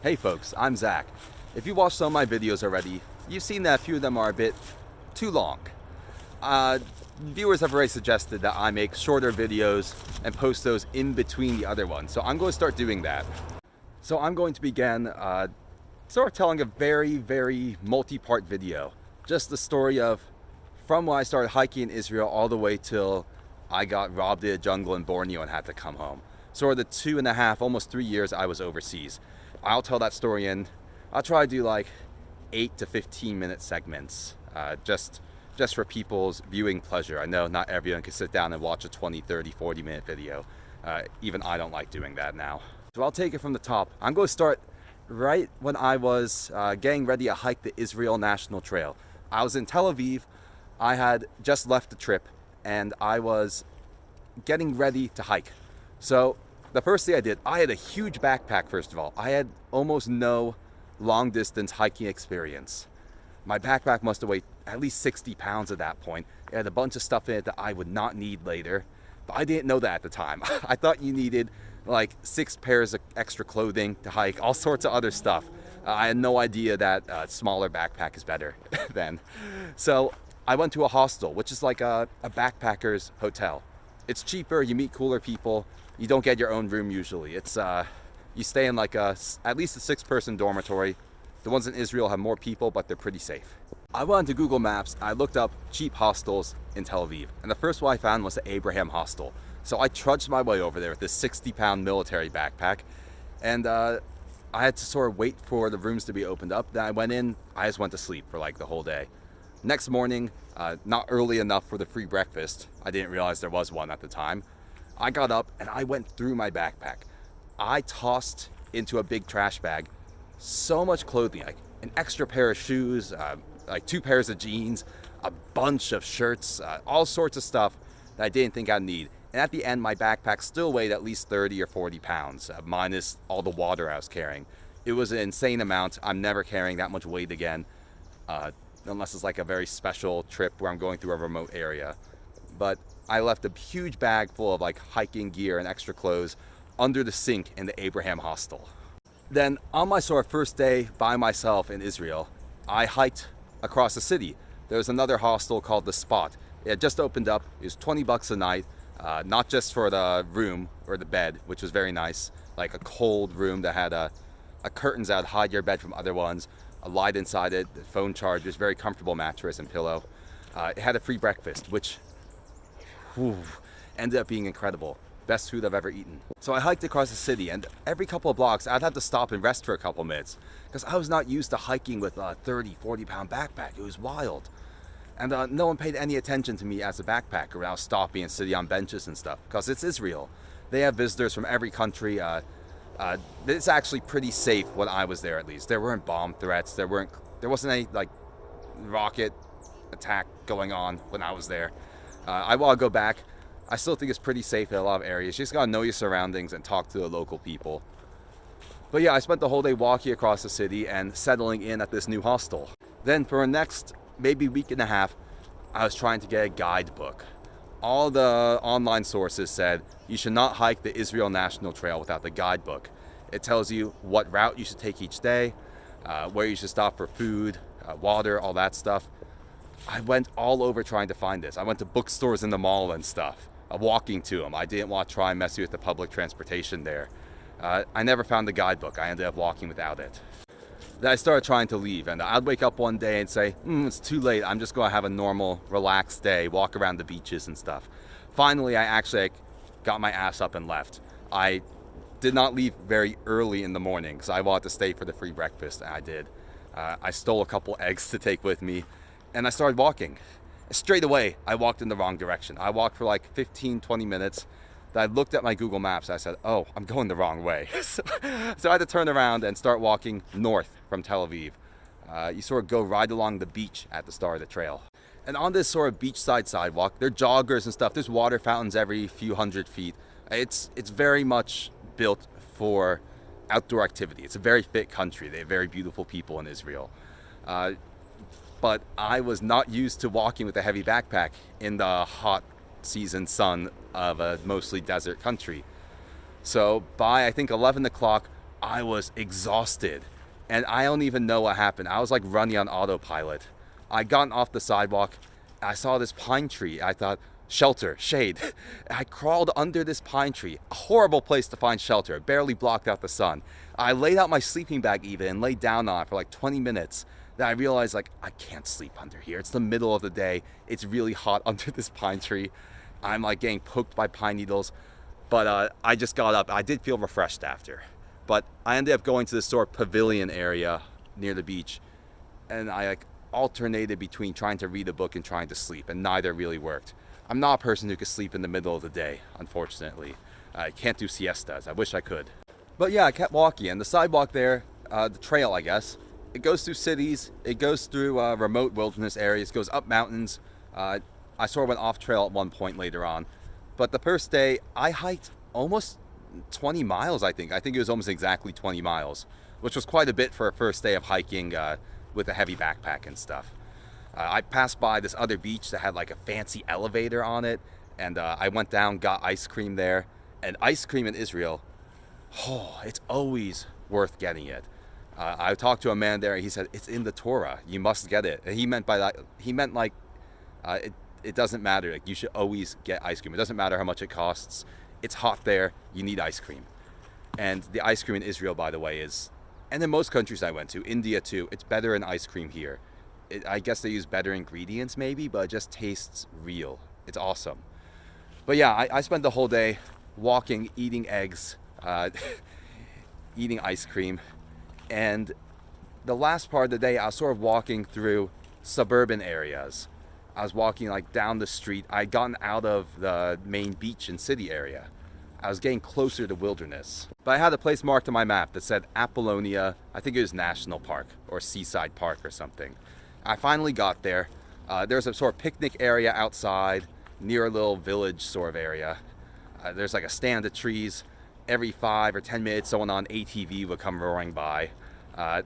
Hey folks, I'm Zach. If you watched some of my videos already, you've seen that a few of them are a bit too long. Viewers have already suggested that I make shorter videos and post those in between the other ones, so I'm going to start doing that. So I'm going to begin sort of telling a very multi-part video. Just the story of from when I started hiking in Israel all the way till I got robbed in a jungle in Borneo and had to come home. Sort of the 2.5, almost 3 years I was overseas. I'll tell that story in, I'll try to do like 8 to 15 minute segments, just for people's viewing pleasure. I know not everyone can sit down and watch a 20, 30, 40 minute video. Even I don't like doing that now. So I'll take it from the top. I'm going to start right when I was getting ready to hike the Israel National Trail. I was in Tel Aviv. I had just left the trip and I was getting ready to hike. So the first thing I did, I had a huge backpack first of all. I had almost no long distance hiking experience. My backpack must have weighed at least 60 pounds at that point. It had a bunch of stuff in it that I would not need later. But I didn't know that at the time. I thought you needed like 6 pairs of extra clothing to hike, all sorts of other stuff. I had no idea that a smaller backpack is better then. So I went to a hostel, which is like a backpacker's hotel. It's cheaper, you meet cooler people. You don't get your own room usually. It's you stay in like at least a 6-person dormitory. The ones in Israel have more people, but they're pretty safe. I went to Google Maps. I looked up cheap hostels in Tel Aviv, and the first one I found was the Abraham Hostel. So I trudged my way over there with this 60-pound military backpack, and I had to sort of wait for the rooms to be opened up. Then I went in. I just went to sleep for like the whole day. Next morning, not early enough for the free breakfast. I didn't realize there was one at the time. I got up and I went through my backpack. I tossed into a big trash bag so much clothing, like an extra pair of shoes, like 2 pairs of jeans, a bunch of shirts, all sorts of stuff that I didn't think I'd need. And at the end, my backpack still weighed at least 30 or 40 pounds, minus all the water I was carrying. It was an insane amount. I'm never carrying that much weight again, unless it's like a very special trip where I'm going through a remote area. But I left a huge bag full of like hiking gear and extra clothes under the sink in the Abraham Hostel. Then on my sort of first day by myself in Israel, I hiked across the city. There was another hostel called The Spot. It had just opened up. It was $20 a night, not just for the room or the bed, which was very nice, like a cold room that had a curtains that would hide your bed from other ones, a light inside it, the phone chargers, very comfortable mattress and pillow. It had a free breakfast, which ended up being incredible. Best food I've ever eaten. So I hiked across the city, and every couple of blocks I'd have to stop and rest for a couple minutes because I was not used to hiking with a 30, 40-pound backpack. It was wild. And no one paid any attention to me as a backpacker. I was stopping and sitting on benches and stuff because it's Israel. They have visitors from every country. It's actually pretty safe when I was there, at least. There weren't bomb threats. There wasn't any like rocket attack going on when I was there. I want to go back. I still think it's pretty safe in a lot of areas. You just gotta know your surroundings and talk to the local people. But yeah, I spent the whole day walking across the city and settling in at this new hostel. Then for the next maybe week and a half, I was trying to get a guidebook. All the online sources said you should not hike the Israel National Trail without the guidebook. It tells you what route you should take each day, where you should stop for food, water, all that stuff. I went all over trying to find this. I went to bookstores in the mall and stuff, walking to them. I didn't want to try and mess with the public transportation there. I never found the guidebook. I ended up walking without it. Then I started trying to leave, and I'd wake up one day and say, it's too late. I'm just going to have a normal, relaxed day, walk around the beaches and stuff. Finally, I actually got my ass up and left. I did not leave very early in the morning because I wanted to stay for the free breakfast, and I did. I stole a couple eggs to take with me, and I started walking. Straight away, I walked in the wrong direction. I walked for like 15, 20 minutes. Then I looked at my Google Maps. I said, oh, I'm going the wrong way. So I had to turn around and start walking north from Tel Aviv. You sort of go right along the beach at the start of the trail. And on this sort of beachside sidewalk, there are joggers and stuff. There's water fountains every few hundred feet. It's very much built for outdoor activity. It's a very fit country. They have very beautiful people in Israel. But I was not used to walking with a heavy backpack in the hot season sun of a mostly desert country. So by I think 11 o'clock, I was exhausted. And I don't even know what happened. I was like running on autopilot. I got off the sidewalk. I saw this pine tree. I thought, shelter, shade. I crawled under this pine tree. A horrible place to find shelter. It barely blocked out the sun. I laid out my sleeping bag even and laid down on it for like 20 minutes. Then I realized like, I can't sleep under here. It's the middle of the day. It's really hot under this pine tree. I'm like getting poked by pine needles. But I just got up. I did feel refreshed after. But I ended up going to this sort of pavilion area near the beach. And I like alternated between trying to read a book and trying to sleep. And neither really worked. I'm not a person who can sleep in the middle of the day, unfortunately. I can't do siestas. I wish I could. But yeah, I kept walking. And the sidewalk there, the trail, I guess, it goes through cities. It goes through remote wilderness areas. Goes up mountains. I sort of went off trail at one point later on. But the first day, I hiked almost 20 miles, I think. I think it was almost exactly 20 miles, which was quite a bit for a first day of hiking with a heavy backpack and stuff. I passed by this other beach that had like a fancy elevator on it, and I went down, got ice cream there. And ice cream in Israel, oh, it's always worth getting it. I talked to a man there, and he said, it's in the Torah. You must get it. And he meant by that, it doesn't matter. Like, you should always get ice cream. It doesn't matter how much it costs. It's hot there. You need ice cream. And the ice cream in Israel, by the way, and in most countries I went to, India too, it's better in ice cream here. I guess they use better ingredients maybe, but it just tastes real. It's awesome. But yeah, I spent the whole day walking, eating eggs, eating ice cream. And the last part of the day, I was sort of walking through suburban areas. I was walking like down the street. I'd gotten out of the main beach and city area. I was getting closer to wilderness. But I had a place marked on my map that said Apollonia, I think it was National Park or Seaside Park or something. I finally got there. There's a sort of picnic area outside near a little village sort of area. There's like a stand of trees. Every 5 or 10 minutes, someone on ATV would come roaring by. And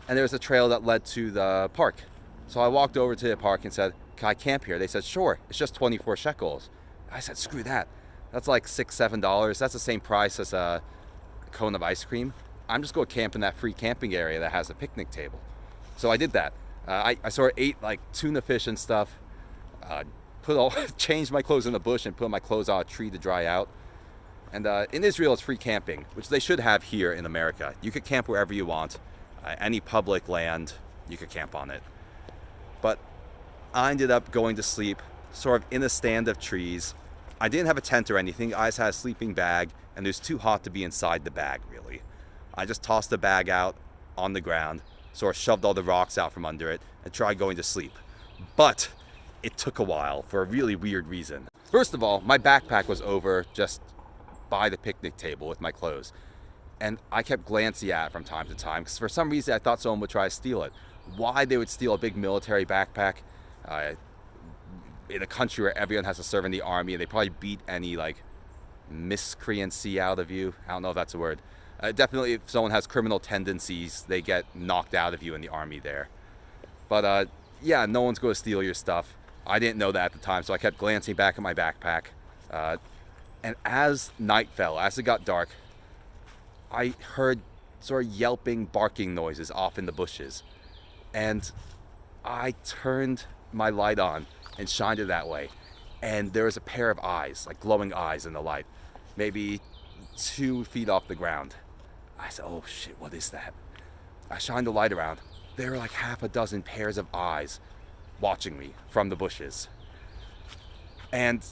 there was a trail that led to the park. So I walked over to the park and said, can I camp here? They said, sure, it's just 24 shekels. I said, screw that. That's like $6, $7. That's the same price as a cone of ice cream. I'm just going to camp in that free camping area that has a picnic table. So I did that. I sort of ate like tuna fish and stuff, changed my clothes in the bush and put my clothes on a tree to dry out. And in Israel, it's free camping, which they should have here in America. You could camp wherever you want. Any public land, you could camp on it. But I ended up going to sleep sort of in a stand of trees. I didn't have a tent or anything. I just had a sleeping bag, and it was too hot to be inside the bag, really. I just tossed the bag out on the ground, sort of shoved all the rocks out from under it, and tried going to sleep. But it took a while for a really weird reason. First of all, my backpack was over just by the picnic table with my clothes. And I kept glancing at it from time to time, because for some reason I thought someone would try to steal it. Why they would steal a big military backpack in a country where everyone has to serve in the army, and they probably beat any like miscreancy out of you. I don't know if that's a word. Definitely if someone has criminal tendencies, they get knocked out of you in the army there. But yeah, no one's going to steal your stuff. I didn't know that at the time, so I kept glancing back at my backpack. And as night fell, as it got dark, I heard sort of yelping, barking noises off in the bushes. And I turned my light on and shined it that way. And there was a pair of eyes, like glowing eyes in the light, maybe 2 feet off the ground. I said, oh shit, what is that? I shined the light around. There were like half a dozen pairs of eyes watching me from the bushes. And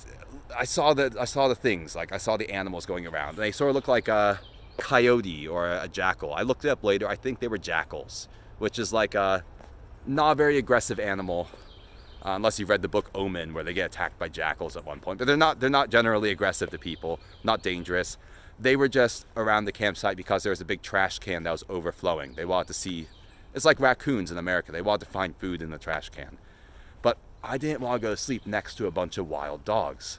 I saw the things, like I saw the animals going around. They sort of looked like a coyote or a jackal. I looked it up later. I think they were jackals, which is like a not very aggressive animal, unless you've read the book Omen, where they get attacked by jackals at one point. But they're not generally aggressive to people, not dangerous. They were just around the campsite because there was a big trash can that was overflowing. They wanted to see, it's like raccoons in America. They wanted to find food in the trash can. But I didn't want to go to sleep next to a bunch of wild dogs.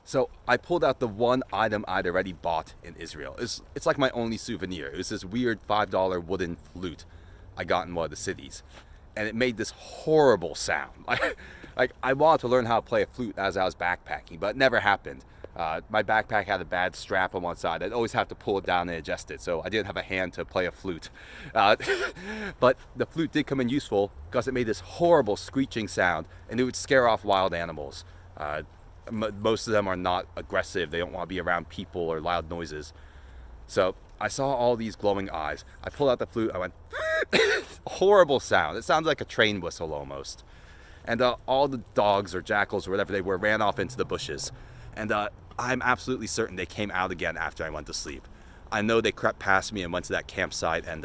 So I pulled out the one item I'd already bought in Israel. It's like my only souvenir. It was this weird $5 wooden flute I got in one of the cities. And it made this horrible sound. Like I wanted to learn how to play a flute as I was backpacking, but it never happened. My backpack had a bad strap on one side. I'd always have to pull it down and adjust it, so I didn't have a hand to play a flute. But the flute did come in useful because it made this horrible screeching sound, and it would scare off wild animals. Most of them are not aggressive. They don't want to be around people or loud noises. So I saw all these glowing eyes. I pulled out the flute. I went, horrible sound. It sounds like a train whistle almost. And all the dogs or jackals or whatever they were ran off into the bushes. And I'm absolutely certain they came out again after I went to sleep. I know they crept past me and went to that campsite and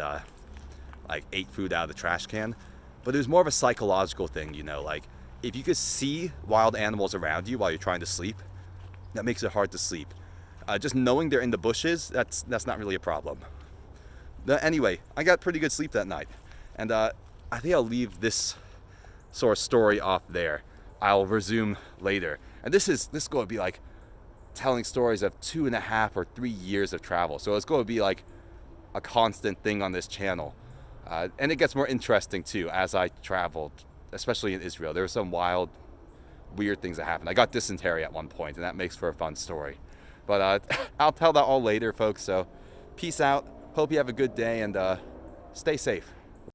like ate food out of the trash can. But it was more of a psychological thing, you know, like if you could see wild animals around you while you're trying to sleep, that makes it hard to sleep. Just knowing they're in the bushes, that's not really a problem. Anyway, I got pretty good sleep that night. And I think I'll leave this sort of story off there. I'll resume later. And this is going to be like telling stories of 2.5 or 3 years of travel. So it's going to be like a constant thing on this channel. And it gets more interesting too as I traveled, especially in Israel. There were some wild, weird things that happened. I got dysentery at one point, and that makes for a fun story. But I'll tell that all later, folks. So peace out. Hope you have a good day, and stay safe.